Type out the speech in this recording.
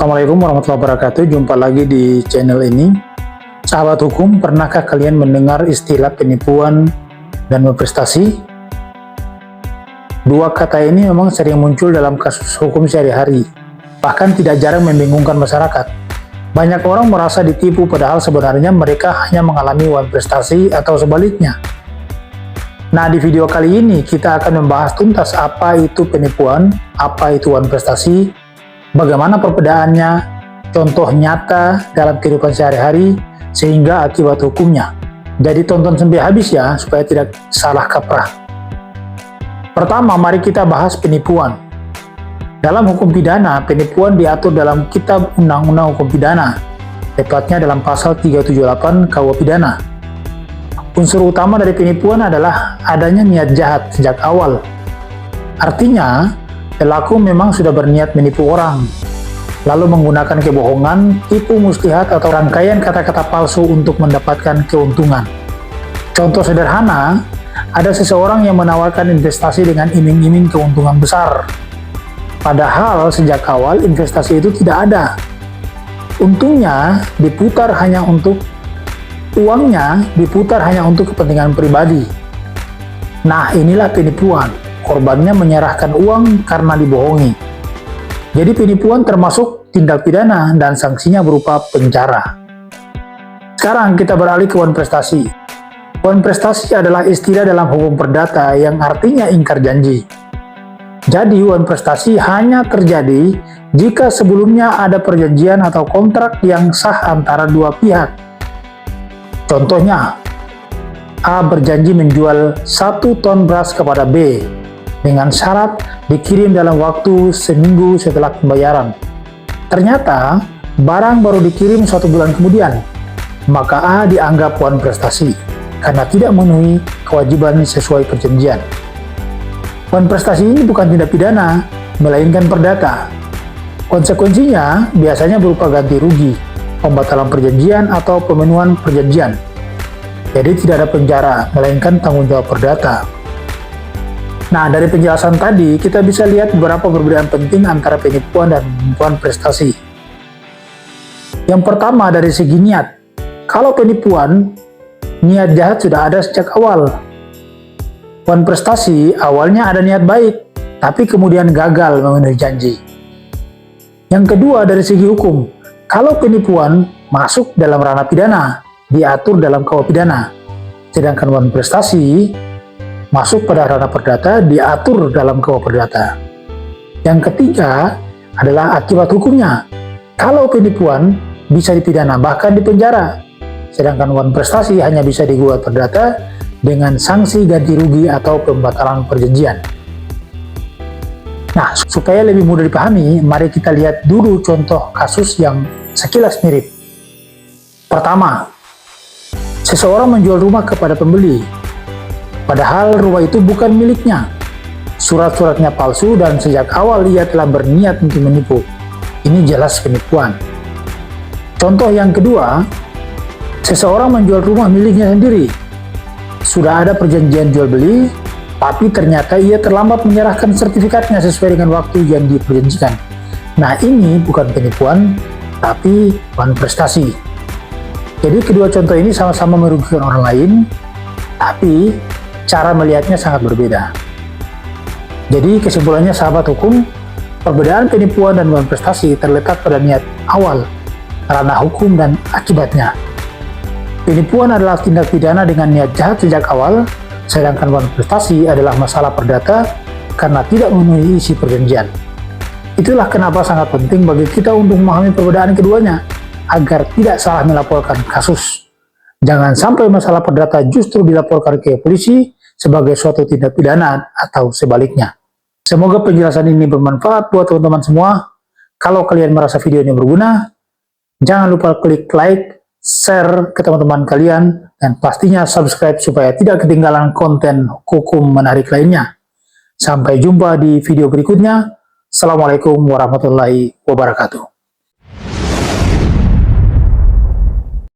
Assalamualaikum warahmatullahi wabarakatuh. Jumpa lagi di channel ini. Sahabat hukum, pernahkah kalian mendengar istilah penipuan dan berprestasi? Dua kata ini memang sering muncul dalam kasus hukum sehari-hari, bahkan tidak jarang membingungkan masyarakat. Banyak orang merasa ditipu padahal sebenarnya mereka hanya mengalami wan prestasi atau sebaliknya. Nah, di video kali ini kita akan membahas tuntas apa itu penipuan, apa itu wan prestasi, bagaimana perbedaannya, contoh nyata dalam kehidupan sehari-hari, sehingga akibat hukumnya. Jadi tonton sampai habis ya, supaya tidak salah kaprah. Pertama, mari kita bahas penipuan. Dalam hukum pidana, penipuan diatur dalam Kitab Undang-Undang Hukum Pidana, tepatnya dalam pasal 378 KUH Pidana. Unsur utama dari penipuan adalah adanya niat jahat sejak awal. Artinya, pelaku memang sudah berniat menipu orang, lalu menggunakan kebohongan, tipu muslihat atau rangkaian kata-kata palsu untuk mendapatkan keuntungan. Contoh sederhana, ada seseorang yang menawarkan investasi dengan iming-iming keuntungan besar. Padahal sejak awal investasi itu tidak ada. Uangnya diputar hanya untuk kepentingan pribadi. Nah, inilah penipuan. Korbannya menyerahkan uang karena dibohongi. Jadi penipuan termasuk tindak pidana dan sanksinya berupa penjara. Sekarang kita beralih ke wan prestasi. Wan prestasi adalah istilah dalam hukum perdata yang artinya ingkar janji. Jadi wan prestasi hanya terjadi jika sebelumnya ada perjanjian atau kontrak yang sah antara dua pihak. Contohnya, A berjanji menjual 1 ton beras kepada B dengan syarat dikirim dalam waktu seminggu setelah pembayaran. Ternyata, barang baru dikirim 1 bulan kemudian, maka A dianggap wan prestasi karena tidak memenuhi kewajiban sesuai perjanjian. Wan prestasi ini bukan tindak pidana, melainkan perdata. Konsekuensinya biasanya berupa ganti rugi, pembatalan perjanjian atau pemenuhan perjanjian. Jadi tidak ada penjara, melainkan tanggung jawab perdata. Nah, dari penjelasan tadi, kita bisa lihat beberapa perbedaan penting antara penipuan dan wan prestasi. Yang pertama, dari segi niat. Kalau penipuan, niat jahat sudah ada sejak awal. Wan prestasi, awalnya ada niat baik, tapi kemudian gagal memenuhi janji. Yang kedua, dari segi hukum. Kalau penipuan masuk dalam ranah pidana, diatur dalam KUH Pidana. Sedangkan wan prestasi masuk pada ranah perdata, diatur dalam KUH Perdata. Yang ketiga adalah akibat hukumnya. Kalau penipuan bisa dipidana bahkan dipenjara, sedangkan wan prestasi hanya bisa digugat perdata dengan sanksi ganti rugi atau pembatalan perjanjian. Nah, supaya lebih mudah dipahami, mari kita lihat dulu contoh kasus yang sekilas mirip. Pertama, seseorang menjual rumah kepada pembeli, padahal rumah itu bukan miliknya. Surat-suratnya palsu dan sejak awal ia telah berniat untuk menipu. Ini jelas penipuan. Contoh yang kedua, seseorang menjual rumah miliknya sendiri. Sudah ada perjanjian jual beli, tapi ternyata ia terlambat menyerahkan sertifikatnya sesuai dengan waktu yang diperjanjikan. Nah, ini bukan penipuan, tapi wan prestasi. Jadi kedua contoh ini sama-sama merugikan orang lain, tapi cara melihatnya sangat berbeda. Jadi kesimpulannya sahabat hukum, perbedaan penipuan dan wan prestasi terletak pada niat awal, ranah hukum dan akibatnya. Penipuan adalah tindak pidana dengan niat jahat sejak awal, sedangkan wan prestasi adalah masalah perdata karena tidak memenuhi isi perjanjian. Itulah kenapa sangat penting bagi kita untuk memahami perbedaan keduanya, agar tidak salah melaporkan kasus. Jangan sampai masalah perdata justru dilaporkan ke polisi sebagai suatu tindak pidana atau sebaliknya. Semoga penjelasan ini bermanfaat buat teman-teman semua. Kalau kalian merasa video ini berguna, jangan lupa klik like, share ke teman-teman kalian, dan pastinya subscribe supaya tidak ketinggalan konten hukum menarik lainnya. Sampai jumpa di video berikutnya. Assalamualaikum warahmatullahi wabarakatuh.